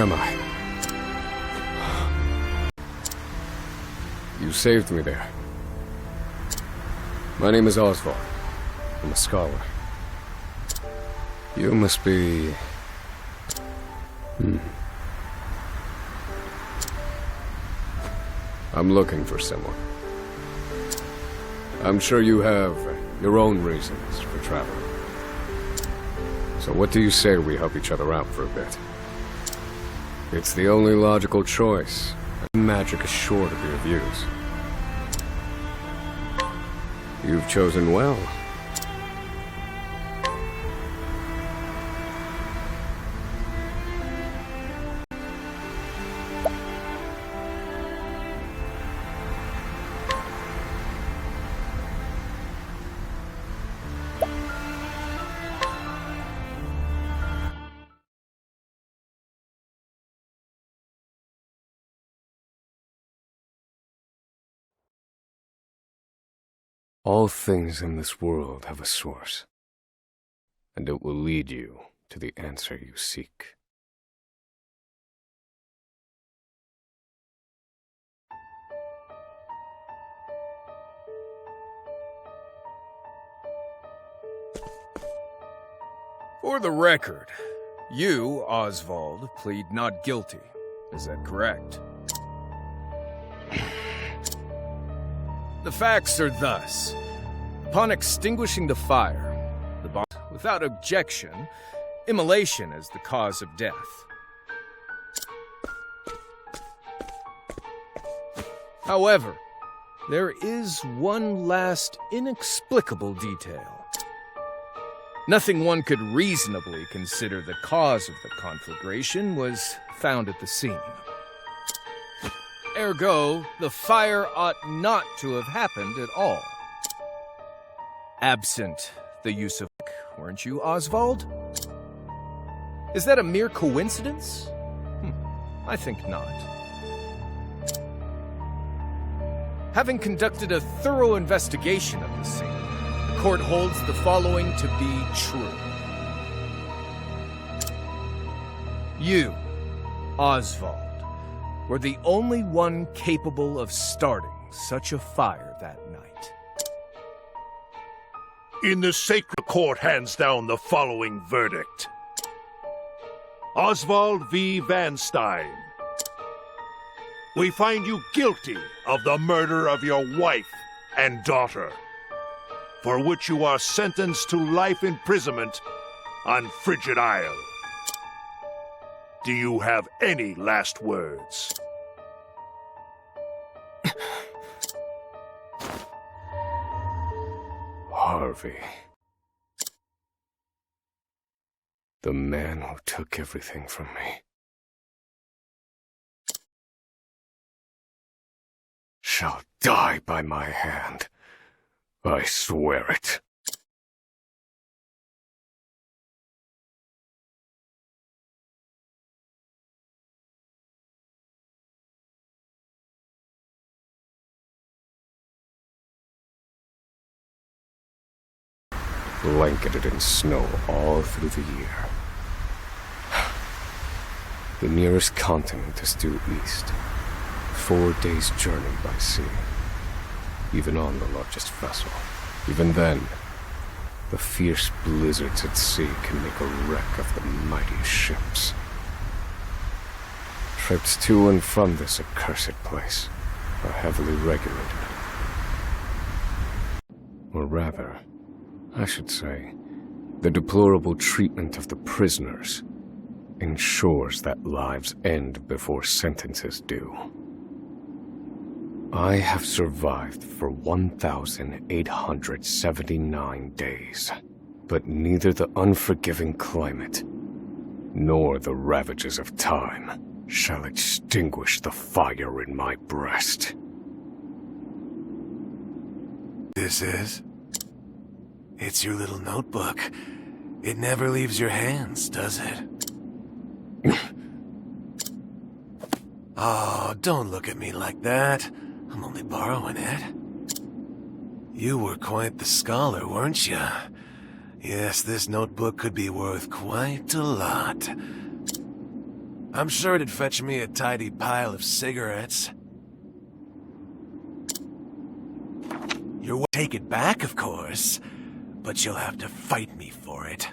am I? You saved me there. My name is Oswald. I'm a scholar. You must be... I'm looking for someone. I'm sure you have your own reasons for traveling. So what do you say we help each other out for a bit? It's the only logical choice. Magic is sure to be of use. You've chosen well. All things in this world have a source, and it will lead you to the answer you seek. For the record, you, Oswald, plead not guilty. Is that correct? The facts are thus. Upon extinguishing the fire, the body, without objection, immolation is the cause of death. However, there is one last inexplicable detail. Nothing one could reasonably consider the cause of the conflagration was found at the scene. Ergo, the fire ought not to have happened at all. Absent the use of... weren't you, Oswald? Is that a mere coincidence? I think not. Having conducted a thorough investigation of the scene, the court holds the following to be true. You, Oswald, were the only one capable of starting such a fire that night. In the sacred court hands down the following verdict. Oswald V. Van Stein. We find you guilty of the murder of your wife and daughter, for which you are sentenced to life imprisonment on Frigid Isle. Do you have any last words? Harvey. The man who took everything from me shall die by my hand. I swear it. Blanketed in snow all through the year. The nearest continent is due east. 4 days' journey by sea. Even on the largest vessel. Even then, the fierce blizzards at sea can make a wreck of the mightiest ships. Trips to and from this accursed place are heavily regulated. Or rather, I should say, the deplorable treatment of the prisoners ensures that lives end before sentences do. I have survived for 1,879 days, but neither the unforgiving climate nor the ravages of time shall extinguish the fire in my breast. This is? It's your little notebook. It never leaves your hands, does it? Oh, don't look at me like that. I'm only borrowing it. You were quite the scholar, weren't you? Yes, this notebook could be worth quite a lot. I'm sure it'd fetch me a tidy pile of cigarettes. Take it back, of course, but you'll have to fight me for it.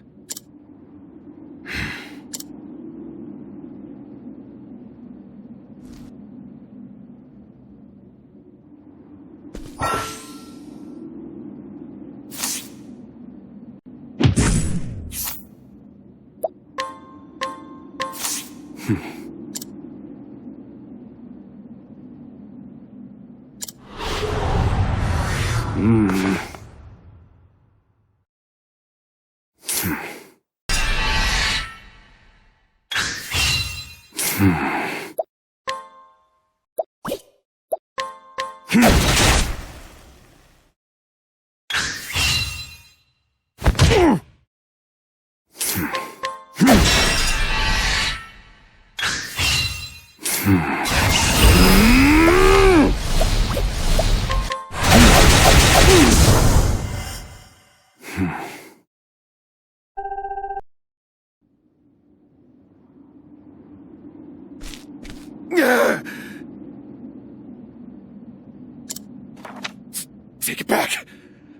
Take it back!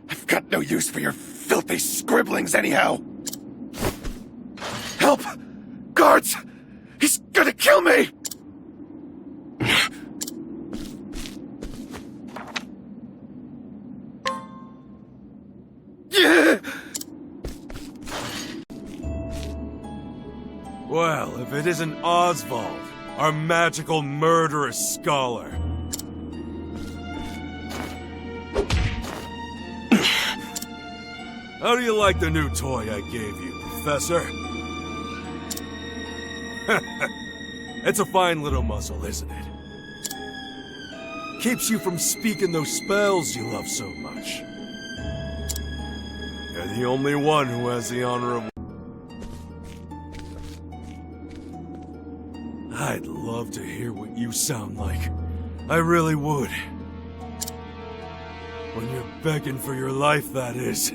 I've got no use for your filthy scribblings anyhow! Help! Guards! He's gonna kill me! Well, if it isn't Oswald, our magical murderous scholar. How do you like the new toy I gave you, Professor? It's a fine little muzzle, isn't it? Keeps you from speaking those spells you love so much. You're the only one who has the honor of... I'd love to hear what you sound like. I really would. When you're begging for your life, that is.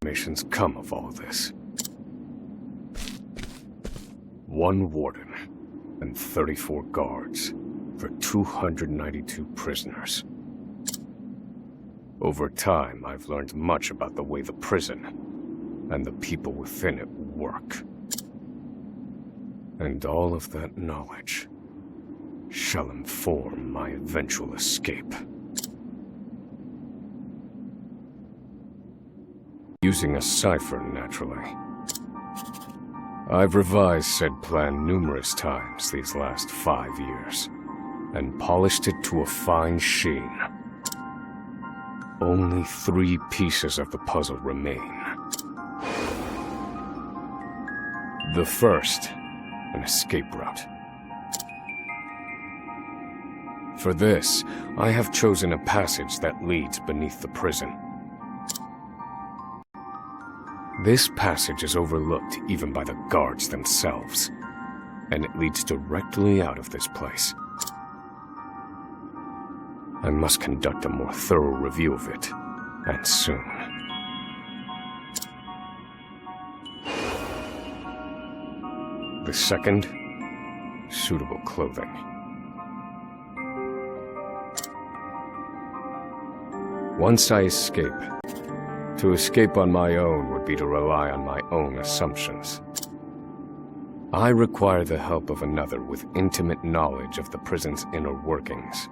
Information's come of all this. 1 warden and 34 guards for 292 prisoners. Over time, I've learned much about the way the prison and the people within it work. And all of that knowledge shall inform my eventual escape. Using a cipher, naturally. I've revised said plan numerous times these last 5 years, and polished it to a fine sheen. Only 3 pieces of the puzzle remain. The first, an escape route. For this, I have chosen a passage that leads beneath the prison. This passage is overlooked even by the guards themselves, and it leads directly out of this place. I must conduct a more thorough review of it, and soon. The second, suitable clothing. Once I escape, to escape on my own would be to rely on my own assumptions. I require the help of another with intimate knowledge of the prison's inner workings.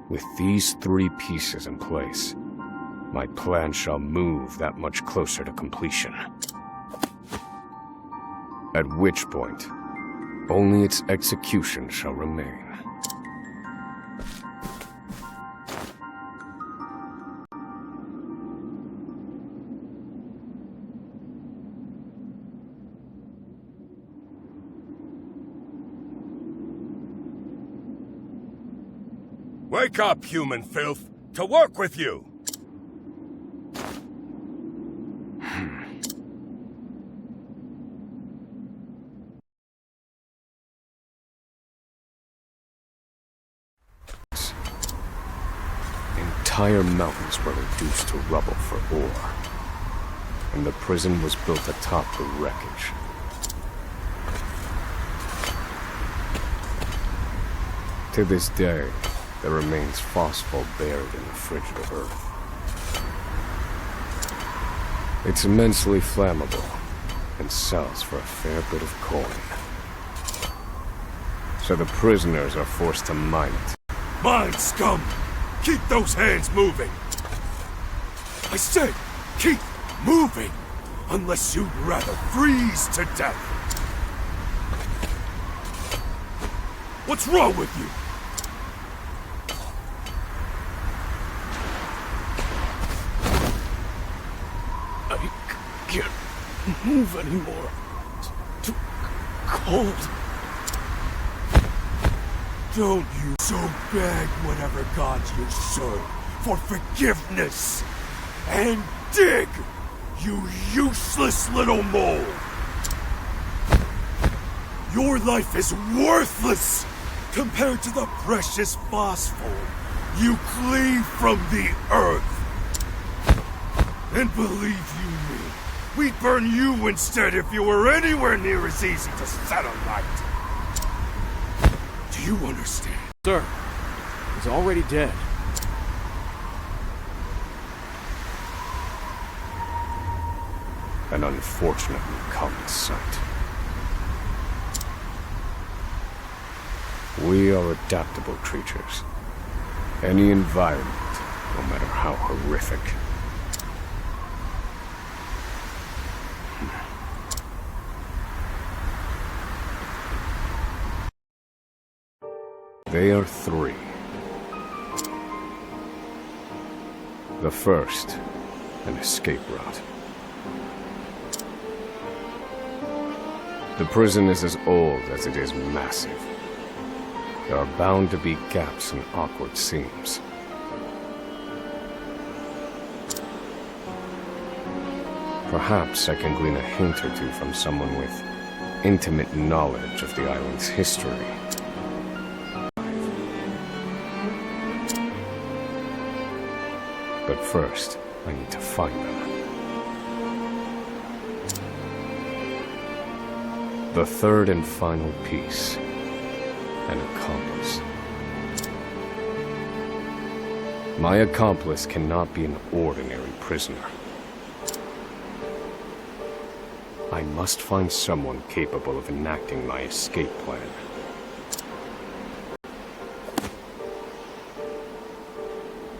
With these 3 pieces in place, my plan shall move that much closer to completion. At which point, only its execution shall remain. Wake up, human filth! To work with you! entire mountains were reduced to rubble for ore, and the prison was built atop the wreckage. To this day, there remains phosphor buried in the frigid earth. It's immensely flammable and sells for a fair bit of coin. So the prisoners are forced to mine it. Mine, scum! Keep those hands moving! I said, keep moving! Unless you'd rather freeze to death! What's wrong with you? I can't move anymore. It's too cold. Don't you so beg whatever gods you serve for forgiveness! And dig, you useless little mole! Your life is worthless compared to the precious phosphor you cleave from the earth. And believe you me, we'd burn you instead if you were anywhere near as easy to set alight. Do you understand? Sir, he's already dead. An unfortunately common sight. We are adaptable creatures. Any environment, no matter how horrific. They are three. The first, an escape route. The prison is as old as it is massive. There are bound to be gaps and awkward seams. Perhaps I can glean a hint or two from someone with intimate knowledge of the island's history. But first, I need to find them. The third and final piece. An accomplice. My accomplice cannot be an ordinary prisoner. I must find someone capable of enacting my escape plan.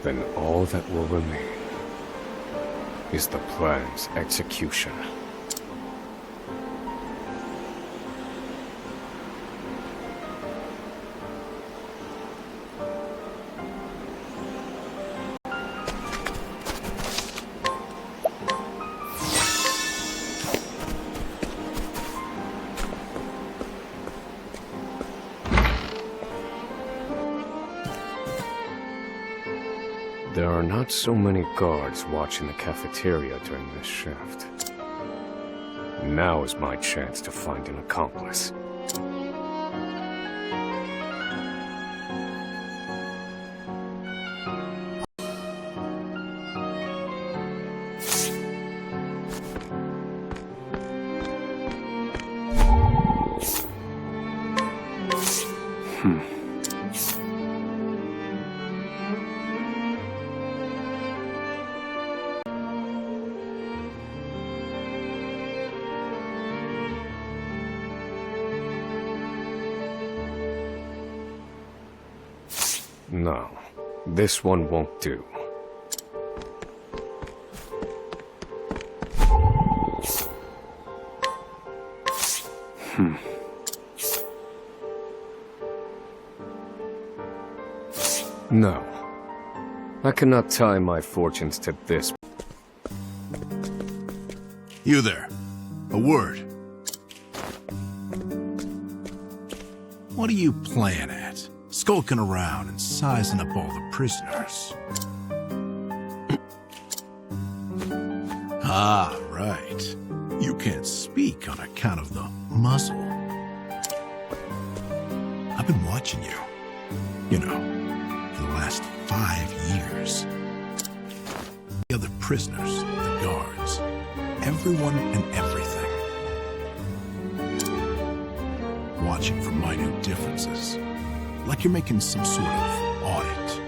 Then all that will remain is the plan's execution. There are not so many guards watching the cafeteria during this shift. Now is my chance to find an accomplice. No, this one won't do. No. I cannot tie my fortunes to this. You there. A word. What are you playing at? Skulking around and sizing up all the prisoners. Ah, right. You can't speak on account of the muzzle. I've been watching you. You know, for the last 5 years. The other prisoners, the guards, everyone and everything. Watching for minute differences, like you're making some sort of audit.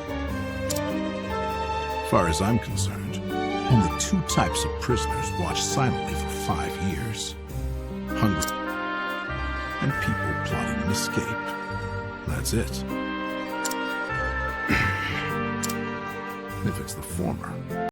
As far as I'm concerned, only 2 types of prisoners watch silently for 5 years. Hungry and people plotting an escape. That's it. If it's the former,